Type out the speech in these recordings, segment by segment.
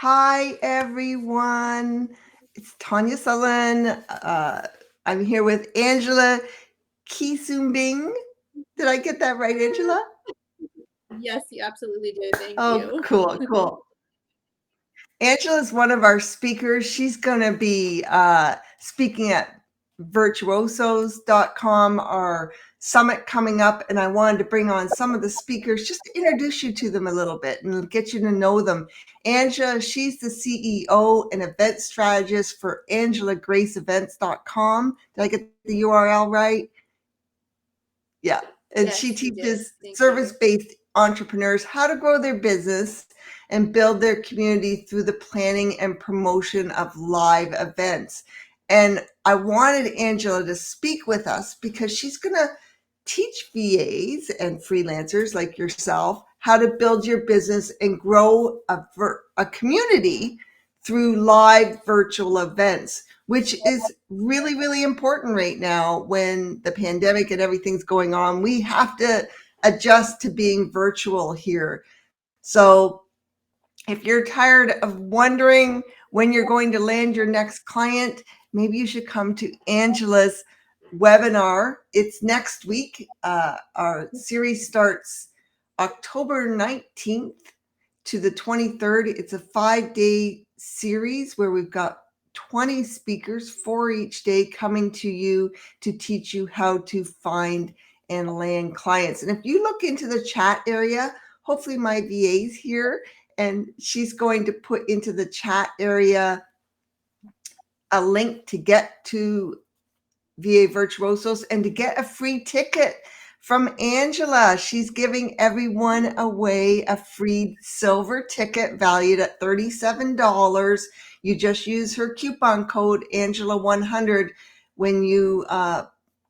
Hi, everyone. It's Tawnya Sutherland. I'm here with Angela Quisumbing. Did I get that right, Angela? Yes, you absolutely did. Thank Oh, you. cool. Angela is one of our speakers. She's going to be speaking at virtuosos.com, our summit coming up. And I wanted to bring on some of the speakers just to introduce you to them a little bit and get you to know them. Angela, she's the CEO and event strategist for angelagraceevents.com. Did I get the URL right? Yeah. And she Yes, you did. teaches Thank you. service-based entrepreneurs how to grow their business and build their community through the planning and promotion of live events. And I wanted Angela to speak with us because she's going to teach VAs and freelancers like yourself how to build your business and grow a community through live virtual events, which is really, really important right now when the pandemic and everything's going on. We have to adjust to being virtual here. So if you're tired of wondering when you're going to land your next client, maybe you should come to Angela's webinar. It's next week. Our series starts October 19th to the 23rd. It's a 5-day series where we've got 20 speakers, 4 each day, coming to you to teach you how to find and land clients. And if you look into the chat area, hopefully my VA's here and she's going to put into the chat area a link to get to VA Virtuosos and to get a free ticket from Angela. She's giving everyone away a free silver ticket valued at $37. You just use her coupon code Angela100 when you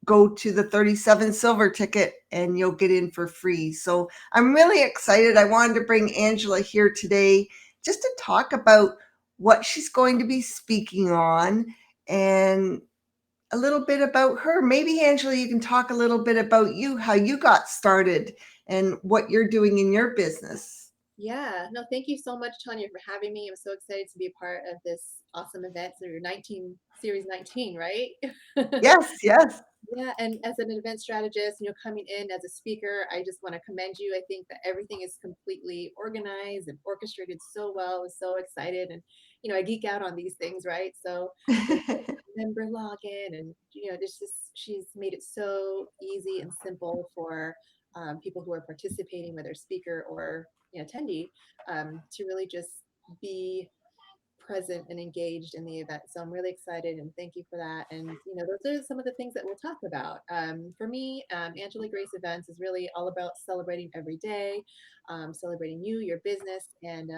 go to the 37 silver ticket and you'll get in for free. So I'm really excited. I wanted to bring Angela here today just to talk about what she's going to be speaking on and a little bit about her. Maybe, Angela, you can talk a little bit about you, how you got started and what you're doing in your business. Yeah, no, thank you so much, Tanya, for having me. I'm so excited to be a part of this awesome event. So your 19 series 19, right? Yes. Yeah, and as an event strategist, coming in as a speaker, I just want to commend you. I think that everything is completely organized and orchestrated so well. I was so excited, and I geek out on these things, right? So there's member login, and there's just she's made it so easy and simple for people who are participating, whether speaker or attendee, to really just be present and engaged in the event. So I'm really excited and thank you for that. And, those are some of the things that we'll talk about. For me, Angela Grace Events is really all about celebrating every day, celebrating you, your business, and,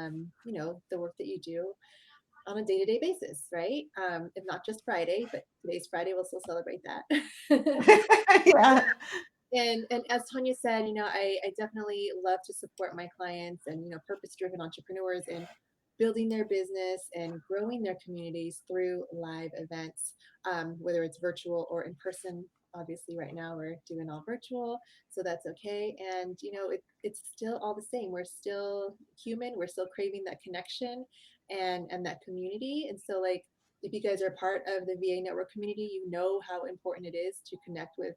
the work that you do on a day-to-day basis, right? If not just Friday, but today's Friday, we'll still celebrate that. Yeah. And as Tanya said, I definitely love to support my clients and, purpose-driven entrepreneurs in building their business and growing their communities through live events, whether it's virtual or in person. Obviously, right now we're doing all virtual, so that's okay. And it's still all the same. We're still human. We're still craving that connection and that community. And so, like, if you guys are part of the VA network community, you know how important it is to connect with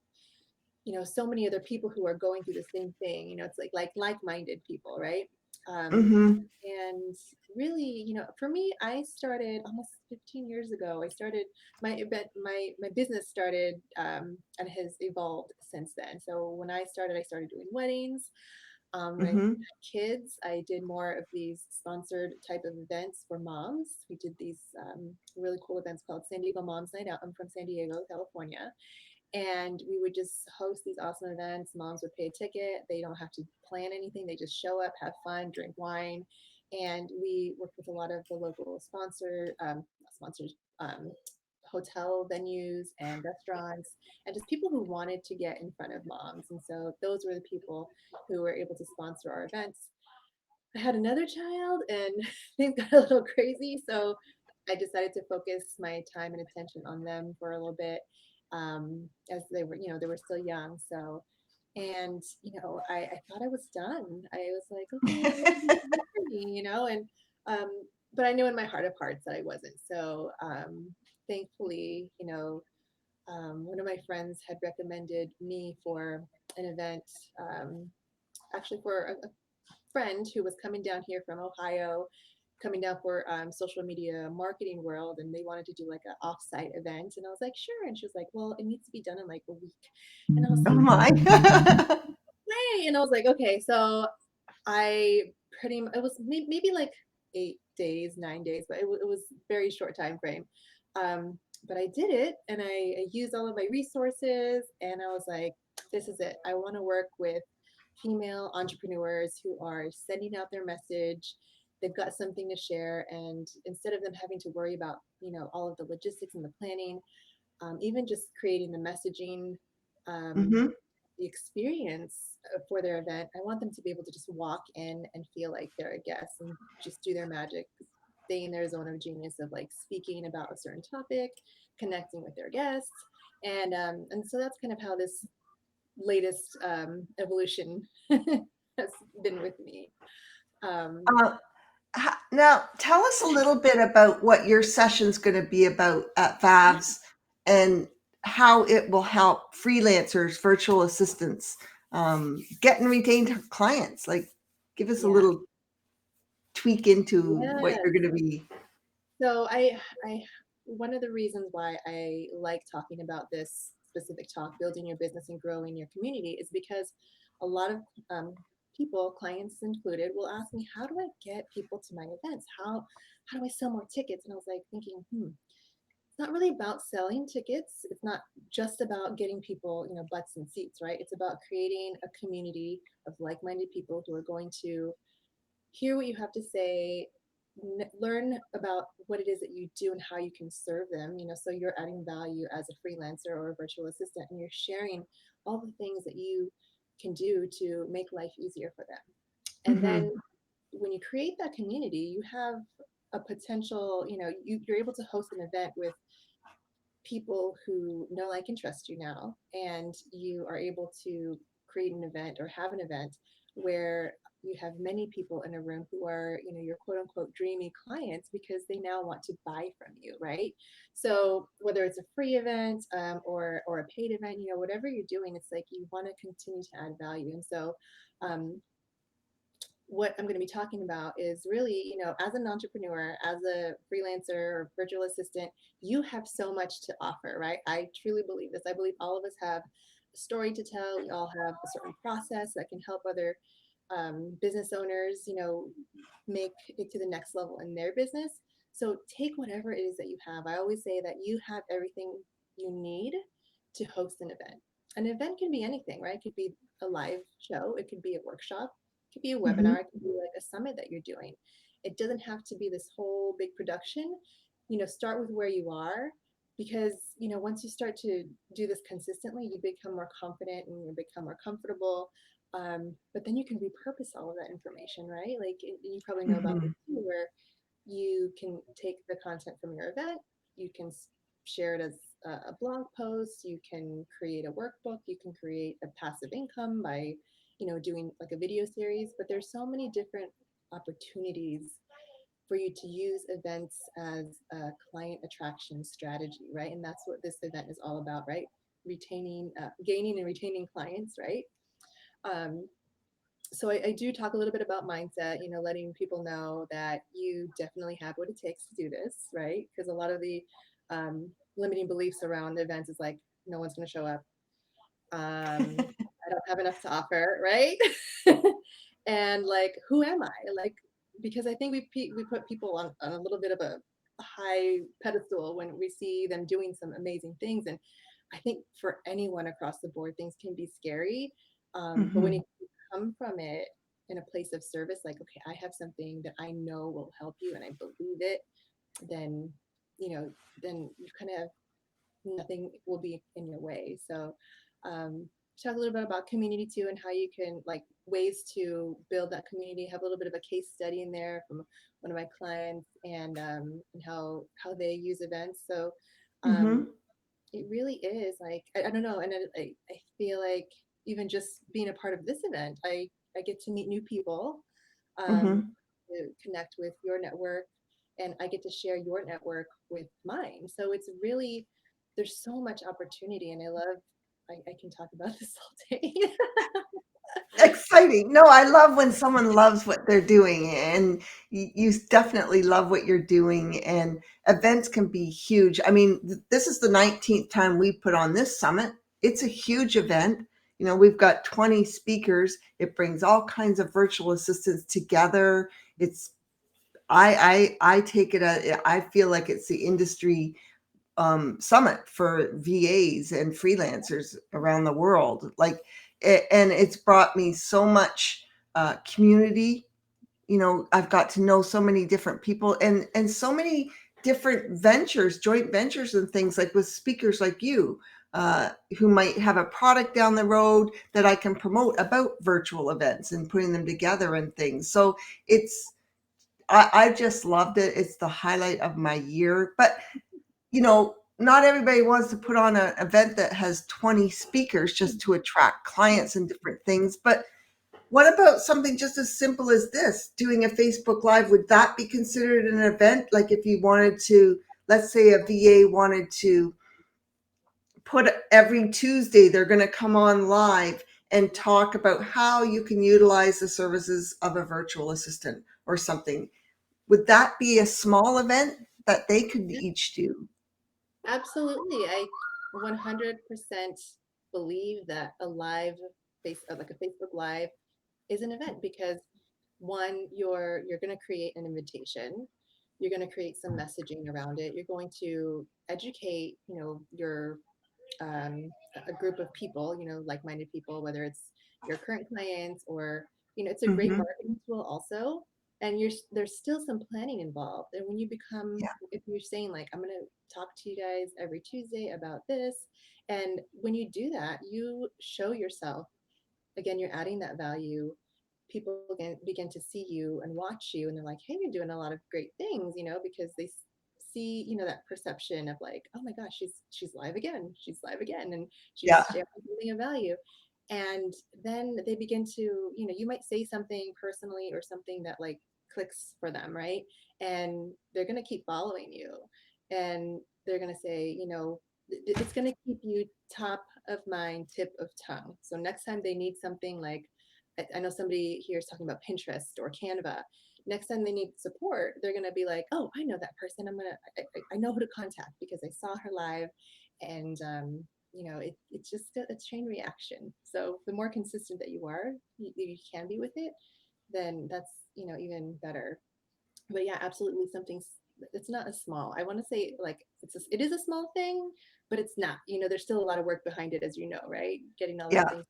so many other people who are going through the same thing. It's like like-minded people, right? um, Mm-hmm. and really, for me, I started almost 15 years ago. I started my event, my business started, and has evolved since then. So when I started doing weddings. When I Mm-hmm. had kids, I did more of these sponsored type of events for moms. We did these really cool events called San Diego Moms Night Out. I'm from San Diego, California, and we would just host these awesome events. Moms would pay a ticket. They don't have to plan anything. They just show up, have fun, drink wine. And we worked with a lot of the local sponsors, hotel venues and restaurants, and just people who wanted to get in front of moms. And so those were the people who were able to sponsor our events. I had another child and things got a little crazy. So I decided to focus my time and attention on them for a little bit, as they were still young. So, and, I thought I was done. I was like, okay, what can you do for me, and um, but I knew in my heart of hearts that I wasn't. So thankfully, one of my friends had recommended me for an event, actually for a friend who was coming down here from Ohio, coming down for social media marketing world, and they wanted to do like an offsite event. And I was like, sure. And she was like, well, it needs to be done in like a week. And I was Oh like, my. hey. And I was like, okay. So I it was maybe like 8 days, 9 days, but it was very short time frame. But I did it, and I used all of my resources, and I was like, this is it. I want to work with female entrepreneurs who are sending out their message. They've got something to share, and instead of them having to worry about, all of the logistics and the planning, even just creating the messaging, um, Hmm. the experience for their event, I want them to be able to just walk in and feel like they're a guest and just do their magic, stay in their zone of genius of like speaking about a certain topic, connecting with their guests, and so that's kind of how this latest evolution has been with me. Um, Uh, Now, tell us a little bit about what your session's going to be about at VAVS and how it will help freelancers, virtual assistants, get and retain clients. Like, give us a yeah, little tweak into what yeah. you're going to be. So I, one of the reasons why I like talking about this specific talk, building your business and growing your community, is because a lot of um, people, clients included, will ask me, how do I get people to my events? How do I sell more tickets? And I was like thinking, it's not really about selling tickets. It's not just about getting people, butts and seats, right? It's about creating a community of like-minded people who are going to hear what you have to say, learn about what it is that you do and how you can serve them. So you're adding value as a freelancer or a virtual assistant, and you're sharing all the things that you can do to make life easier for them. And Hmm. then when you create that community, you have a potential, you're able to host an event with people who know, like, and trust you now, and you are able to create an event or have an event where you have many people in a room who are, your quote unquote dreamy clients because they now want to buy from you, right? So whether it's a free event, or a paid event, whatever you're doing, it's like you want to continue to add value. And so um, what I'm going to be talking about is really, as an entrepreneur, as a freelancer or virtual assistant, you have so much to offer, right? I truly believe this. I believe all of us have a story to tell. We all have a certain process that can help other business owners, make it to the next level in their business. So take whatever it is that you have. I always say that you have everything you need to host an event. An event can be anything, right? It could be a live show, it could be a workshop, it could be a Hmm. webinar, it could be like a summit that you're doing. It doesn't have to be this whole big production. Start with where you are, because once you start to do this consistently, you become more confident and you become more comfortable. But then you can repurpose all of that information, right? Like, you probably know about this Hmm. too, where you can take the content from your event, you can share it as a blog post, you can create a workbook, you can create a passive income by, doing like a video series. But there's so many different opportunities for you to use events as a client attraction strategy, right? And that's what this event is all about, right? Gaining and retaining clients, right? Um, so I do talk a little bit about mindset, letting people know that you definitely have what it takes to do this, right? Because a lot of the limiting beliefs around events is like, no one's going to show up. I don't have enough to offer, right? And like, who am I? Like, because I think we put people on a little bit of a high pedestal when we see them doing some amazing things. And I think for anyone across the board, things can be scary. But when you Hmm. come from it in a place of service, like, okay, I have something that I know will help you and I believe it, then, then you kind of, nothing will be in your way. So, talk a little bit about community too, and how you can, like, ways to build that community. Have a little bit of a case study in there from one of my clients, and how they use events. So, um, Hmm. it really is like, I don't know, and I feel like even just being a part of this event, I get to meet new people, um, Hmm. to connect with your network, and I get to share your network with mine. So it's really, there's so much opportunity, and I can talk about this all day. Exciting. No, I love when someone loves what they're doing, and you definitely love what you're doing. And events can be huge. I mean, this is the 19th time we put on this summit. It's a huge event. You know, we've got 20 speakers. It brings all kinds of virtual assistants together. It's I take it I feel like it's the industry summit for VAs and freelancers around the world. Like, and it's brought me so much community. You know, I've got to know so many different people and so many different ventures, joint ventures, and things like with speakers like you. Who might have a product down the road that I can promote about virtual events and putting them together and things. So it's, I just loved it. It's the highlight of my year. But you know, not everybody wants to put on an event that has 20 speakers just to attract clients and different things. But what about something just as simple as this, doing a Facebook Live? Would that be considered an event? Like if you wanted to, let's say a VA wanted to put every Tuesday, they're going to come on live and talk about how you can utilize the services of a virtual assistant or something. Would that be a small event that they could each do? Absolutely. I 100% believe that a live like a Facebook Live is an event, because one, you're going to create an invitation. You're going to create some messaging around it. You're going to educate, your a group of people, like-minded people, whether it's your current clients or, it's a great Mhm. marketing tool also. And there's still some planning involved. And when you become, Yeah. if you're saying like, I'm going to talk to you guys every Tuesday about this, and when you do that, you show yourself, again, you're adding that value. People begin to see you and watch you, and they're like, hey, you're doing a lot of great things, because they see, that perception of like, oh my gosh, she's live again, she's live again, and she's Yeah. sharing something of value. And then they begin to, you might say something personally or something that like clicks for them, right? And they're going to keep following you, and they're going to say, it's going to keep you top of mind, tip of tongue. So next time they need something like, I know somebody here is talking about Pinterest or Canva. Next time they need support, they're going to be like, oh, I know that person. I know who to contact because I saw her live. And, it's just a chain reaction. So the more consistent that you are, you can be with it, then that's, even better. But yeah, absolutely something, it's not a small, I want to say like it is a small thing, but it's not, there's still a lot of work behind it, as you know, right? Getting all those Yeah. things.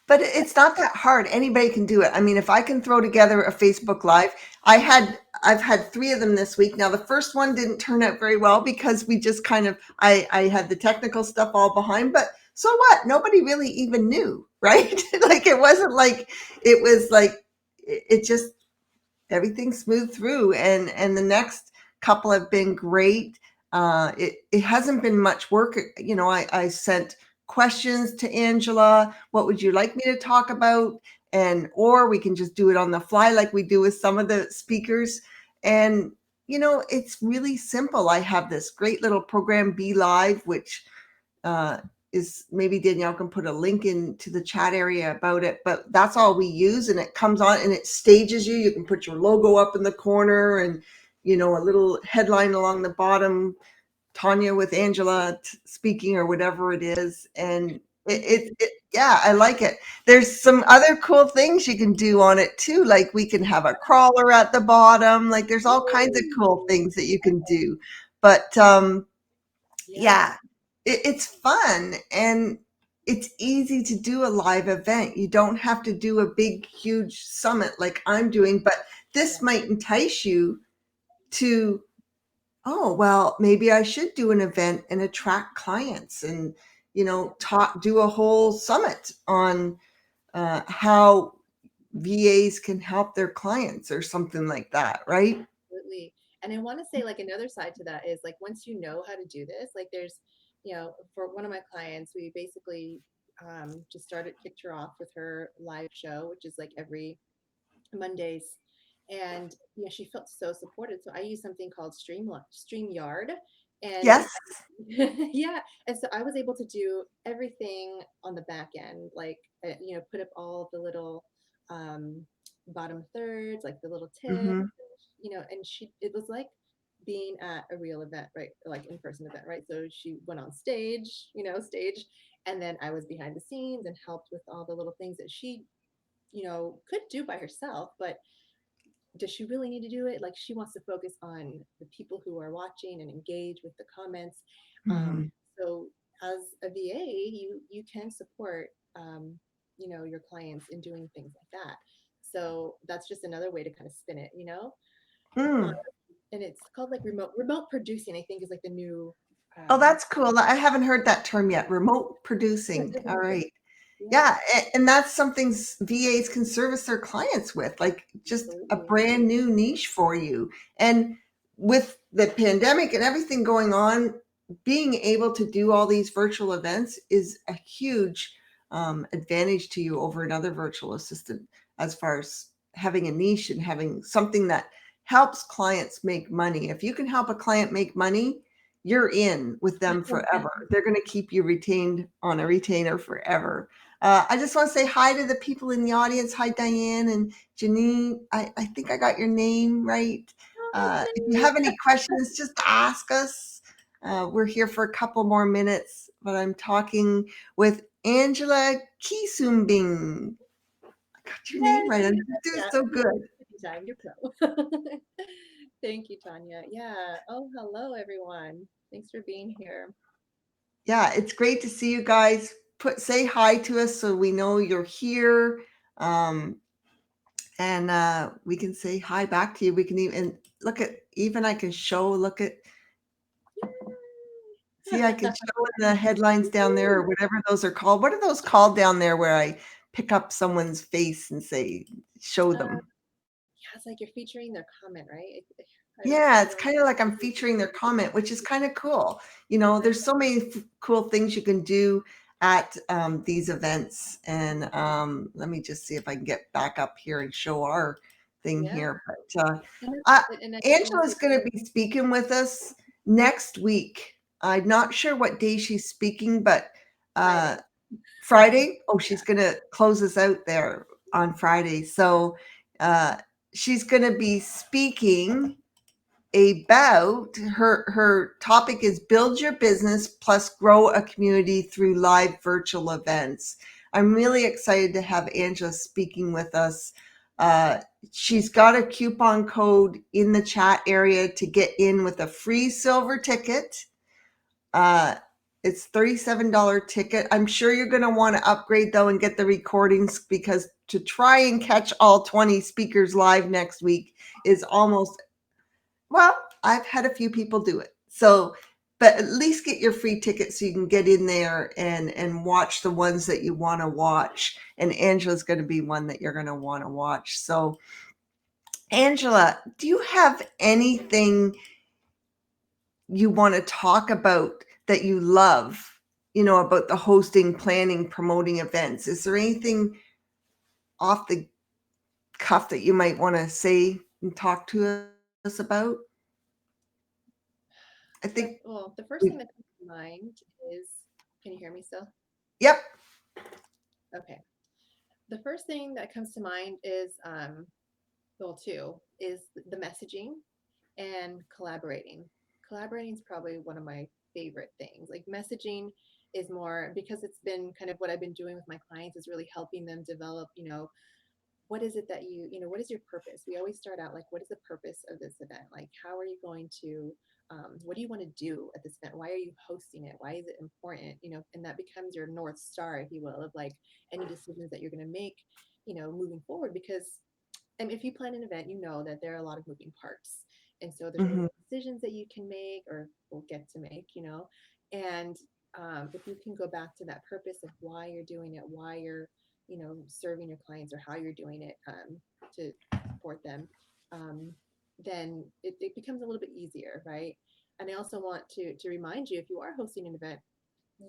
But it's not that hard. Anybody can do it. I mean, if I can throw together a Facebook Live, I've had 3 of them this week. Now, the first one didn't turn out very well because we just kind of, I had the technical stuff all behind, but so what? Nobody really even knew, right? Like it wasn't like, it was like, it just, everything smooth through, and the next couple have been great. It hasn't been much work. You know, I sent questions to Angela. What would you like me to talk about? And or we can just do it on the fly like we do with some of the speakers. And you know, it's really simple. I have this great little program, Be Live, which uh, is, maybe Danielle can put a link into the chat area about it, but that's all we use. And it comes on and it stages you. You can put your logo up in the corner and, you know, a little headline along the bottom, Tawnya with Angela speaking or whatever it is. And yeah, I like it. There's some other cool things you can do on it too. Like we can have a crawler at the bottom. Like there's all kinds of cool Ooh, things that you can do. But yeah, yeah, it's fun and it's easy to do a live event. You don't have to do a big, huge summit like I'm doing, but this yeah, might entice you to, oh, well, maybe I should do an event and attract clients and, you yeah. know, do a whole summit on how VAs can help their clients or something like that, right? Absolutely. And I want to say like another side to that is like once you know how to do this, like there's, for one of my clients, we basically just kicked her off with her live show, which is like every Mondays. And she felt so supported. So I use something called StreamYard, and Yes. yeah, and so I was able to do everything on the back end, like put up all the little um, bottom thirds, like the little tips, Mm-hmm. and it was like being at a real event, right? Like in-person event, right? So she went on stage, and then I was behind the scenes and helped with all the little things that she could do by herself, but does she really need to do it? Like she wants to focus on the people who are watching and engage with the comments. Mm-hmm. So as a VA, you can support your clients in doing things like that. So that's just another way to kind of spin it. Um, Mm. and it's called like remote producing, I think is like the new Oh, um that's cool. I haven't heard that term yet. Remote producing. All right. yeah, Yeah, and that's something VAs can service their clients with, like just a absolutely. brand new niche for you. And with the pandemic and everything going on, being able to do all these virtual events is a huge advantage to you over another virtual assistant as far as having a niche and having something that helps clients make money. If you can help a client make money, you're in with them forever. They're going to keep you retained on a retainer forever. I just want to say hi to the people in the audience. Hi, Diane and Janine. I think I got your name right. If you have any questions, just ask us. We're here for a couple more minutes, but I'm talking with Angela Quisumbing. I got your name Yes, right. I'm doing yeah, so good. anytime, you're pro. Thank you, Tanya. Yeah. Oh, hello, everyone. Thanks for being here. Yeah, it's great to see you guys. Say hi to us so we know you're here. Um, and we can say hi back to you. We can even look at, even I can show, look at, see, I can show in the headlines down there or whatever those are called. What are those called down there where I pick up someone's face and say, show Uh, them? yeah, it's like you're featuring their comment, right? Yeah, I it's don't. kind of like I'm featuring their comment, which is kind of cool. You know, there's so many cool things you can do at these events. And let me just see if I can get back up here and show our thing Yeah, here. But and uh, I want to Angela's say going to be speaking with us next week. I'm not sure what day she's speaking, but uh, Friday. Friday. Oh, she's Yeah. going to close us out there on Friday. So uh, she's going to be speaking about her topic is build your business plus grow a community through live virtual events. I'm really excited to have Angela speaking with us. uh, she's got a coupon code in the chat area to get in with a free silver ticket. uh, it's $37 ticket. I'm sure you're going to want to upgrade though and get the recordings, because to try and catch all 20 speakers live next week is almost, well, I've had a few people do it. So, but at least get your free ticket so you can get in there and watch the ones that you want to watch. And Angela's going to be one that you're going to want to watch. So, Angela, do you have anything you want to talk about that you love, about the hosting, planning, promoting events? Is there anything off the cuff that you might want to say and talk to us about? I think The first thing we, that comes to mind is, can you hear me still? yep. Okay. The first thing that comes to mind is, well, two, is the messaging and collaborating. Collaborating is probably one of my favorite things. Like messaging is more because it's been kind of what I've been doing with my clients is really helping them develop, what is it that what is your purpose? We always start out like, what is the purpose of this event? Like, how are you going to, what do you want to do at this event? Why are you hosting it? Why is it important? And that becomes your North Star, if you will, of like any decisions that you're going to make, moving forward. Because if you plan an event, you know that there are a lot of moving parts. And so there's always Mhm. decisions that you can make or will get to make. And if you can go back to that purpose of why you're doing it, why you're, serving your clients or how you're doing it to support them, um, then it becomes a little bit easier, right? And I also want to remind you, if you are hosting an event,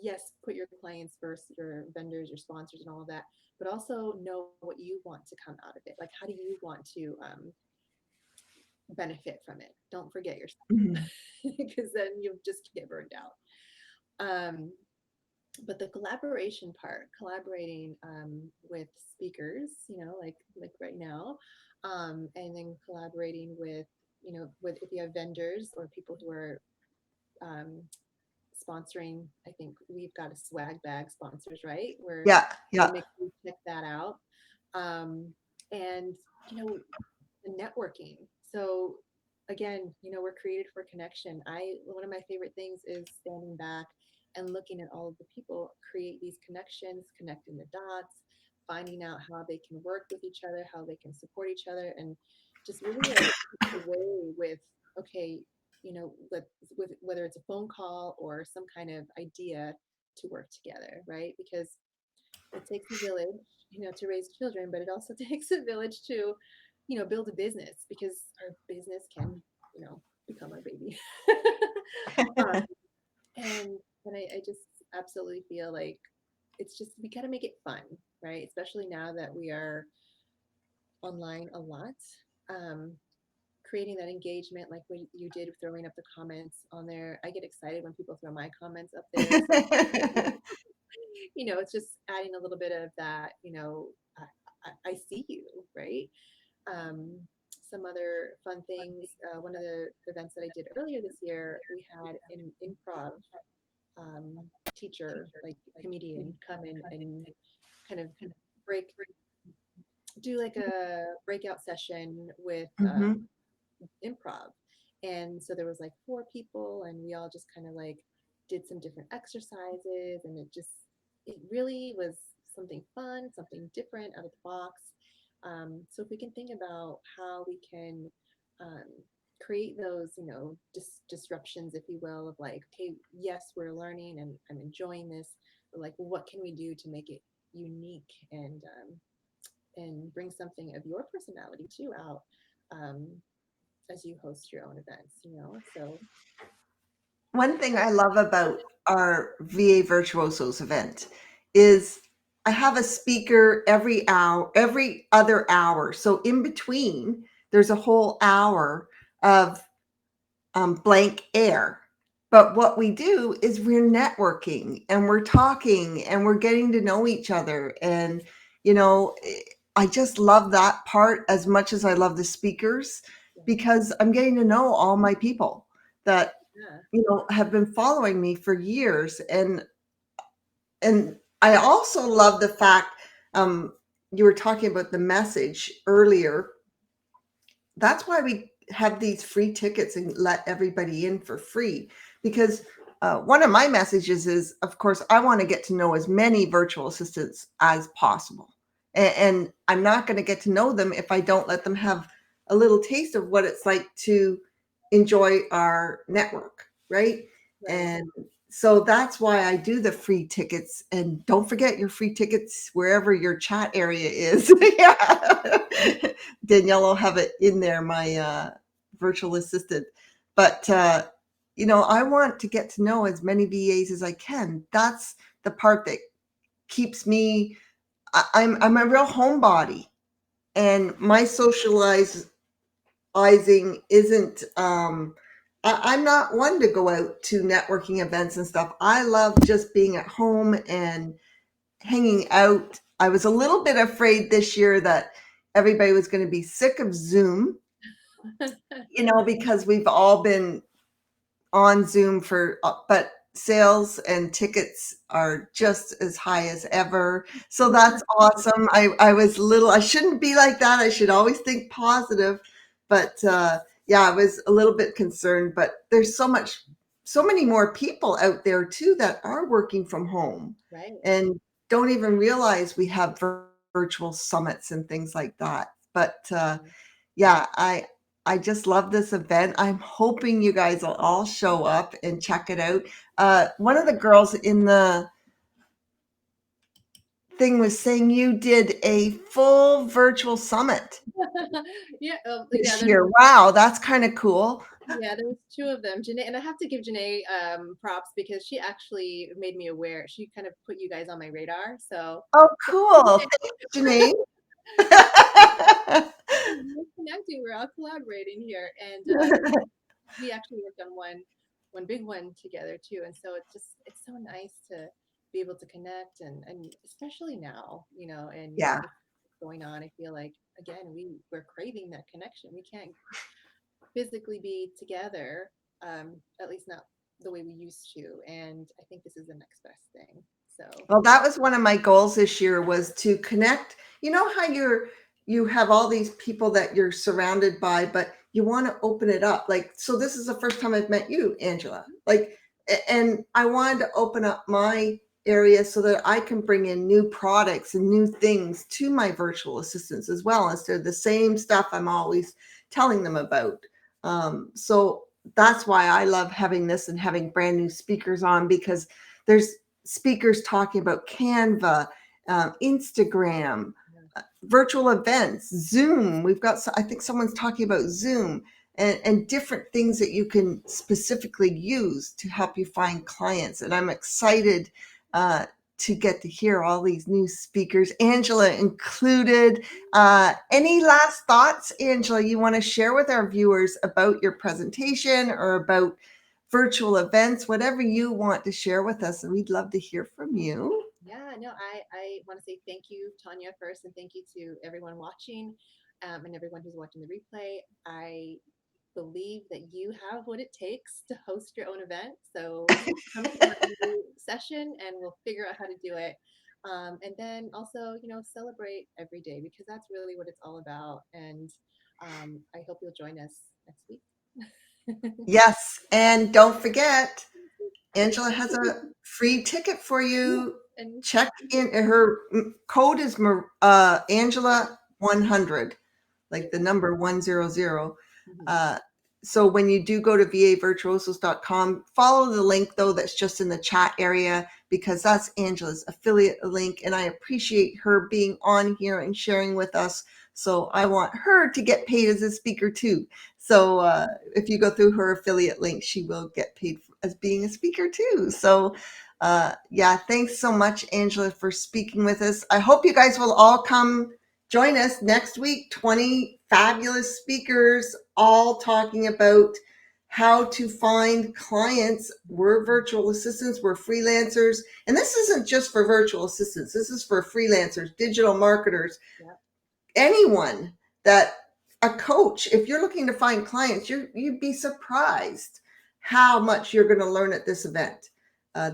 yes, put your clients first, your vendors, your sponsors, and all of that, but also know what you want to come out of it. Like, how do you want to benefit from it. Don't forget yourself Mhm. because then you'll just get burned out. Um, but the collaboration part, collaborating with speakers, like right now, and then collaborating with, with if you have vendors or people who are um, sponsoring. I think we've got a swag bag sponsors, right? Yeah, We'll yeah. make sure you check that out. Um, and the networking. So again, we're created for connection. I One of my favorite things is standing back and looking at all of the people create these connections, connecting the dots, finding out how they can work with each other, how they can support each other, and just really like away with, okay, with whether it's a phone call or some kind of idea to work together, right? Because it takes a village, to raise children, but it also takes a village to, build a business, because our business can, become our baby. um, and I just absolutely feel like it's just, we got to make it fun, right? Especially now that we are online a lot. Um, Creating that engagement, like what you did, throwing up the comments on there. I get excited when people throw my comments up there. So it's just adding a little bit of that, I see you, right? Um, some other fun things. One of the events that I did earlier this year, we had an improv teacher, like comedian, come in and kind of break, do like a breakout session with Mhm. improv. And so there was like four people, and we all just kind of like did some different exercises, and it really was something fun, something different out of the box. So if we can think about how we can um, create those, disruptions, if you will, of like, okay, yes, we're learning and I'm enjoying this, but like, what can we do to make it unique and bring something of your personality too out, um, as you host your own events. So One thing I love about our VA Virtuosos event is I have a speaker every hour, every other hour. So in between, there's a whole hour of blank air. But what we do is we're networking and we're talking and we're getting to know each other. And, you know, I just love that part as much as I love the speakers yeah, because I'm getting to know all my people that, yeah, have been following me for years. And I also love the fact you were talking about the message earlier. That's why we have these free tickets and let everybody in for free because one of my messages is, of course, I want to get to know as many virtual assistants as possible, and I'm not going to get to know them if I don't let them have a little taste of what it's like to enjoy our network, right? right. And so that's why I do the free tickets. And don't forget your free tickets wherever your chat area is. Yeah. Danielle will have it in there, my virtual assistant. But, I want to get to know as many VAs as I can. That's the part that keeps me, I'm a real homebody. And my socializing isn't, I'm not one to go out to networking events and stuff. I love just being at home and hanging out. I was a little bit afraid this year that everybody was going to be sick of Zoom, because we've all been on Zoom but sales and tickets are just as high as ever. So that's awesome. I shouldn't be like that. I should always think positive. But yeah, I was a little bit concerned, but there's so many more people out there too that are working from home Right. and don't even realize we have virtual summits and things like that. But Yeah. yeah, I just love this event. I'm hoping you guys will all show up and check it out. One of the girls in the thing was saying you did a full virtual summit Yeah, this year. Wow, that's kind of cool. there was two of them, Janae, and I have to give Janae props because she actually made me aware. She kind of put you guys on my radar. So Oh, so cool. Thanks, Janine. We're connecting, we're all collaborating here. And we actually worked on one big one together too. And so it's so nice to be able to connect and especially now, and Yeah. what's going on, I feel like again we're craving that connection. We can't physically be together, at least not the way we used to. And I think this is the next best thing. So Well, that was one of my goals this year, was to connect. You know how you have all these people that you're surrounded by, but you want to open it up. Like, so this is the first time I've met you, Angela. Like, and I wanted to open up my area so that I can bring in new products and new things to my virtual assistants as well, instead of the same stuff I'm always telling them about. So that's why I love having this and having brand new speakers on, because there's speakers talking about Canva, Instagram, virtual events, Zoom. We've got, I think someone's talking about Zoom, and different things that you can specifically use to help you find clients. And I'm excited to get to hear all these new speakers, Angela included. Any last thoughts, Angela, you want to share with our viewers about your presentation or about virtual events, whatever you want to share with us, and we'd love to hear from you. yeah, no, I want to say thank you, Tanya, first, and thank you to everyone watching, and everyone who's watching the replay. I believe that you have what it takes to host your own event. So come to my new session and we'll figure out how to do it. And then also, celebrate every day, because that's really what it's all about. And I hope you'll join us next week. Yes, and don't forget, Angela has a free ticket for Yeah, you. and Check in. Her code is Angela 100, like the number 100. mhm. Uh, so when you do go to vavirtuosos.com, follow the link though that's just in the chat area, because that's Angela's affiliate link, and I appreciate her being on here and sharing with us. So I want her to get paid as a speaker too. So if you go through her affiliate link, she will get paid as being a speaker too. So yeah, thanks so much, Angela, for speaking with us. I hope you guys will all come join us next week. 20 fabulous speakers, all talking about how to find clients. We're virtual assistants, we're freelancers. And this isn't just for virtual assistants, this is for freelancers, digital marketers, Yeah. anyone that, a coach. If you're looking to find clients, you'd be surprised how much you're going to learn at this event.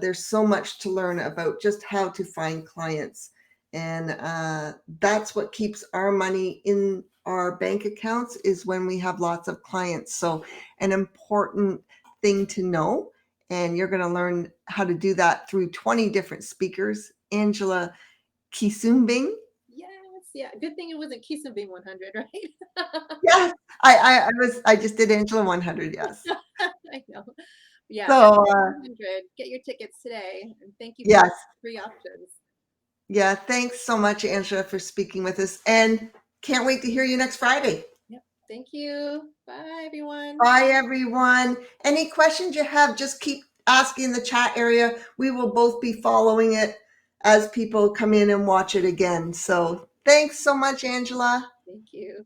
There's so much to learn about just how to find clients, and that's what keeps our money in our bank accounts, is when we have lots of clients. So an important thing to know, and you're going to learn how to do that through 20 different speakers. Angela Quisumbing. Yes, yeah. Good thing it wasn't Quisumbing 100, right? Yes, I just did Angela 100. Yes. I know. Yeah, So 100. Get your tickets today, and thank you for yes, free options. yeah. Thanks so much, Angela, for speaking with us, and can't wait to hear you next Friday. Yep. Thank you. Bye, everyone. Bye, everyone. Any questions you have, just keep asking in the chat area. We will both be following it as people come in and watch it again. So thanks so much, Angela. Thank you.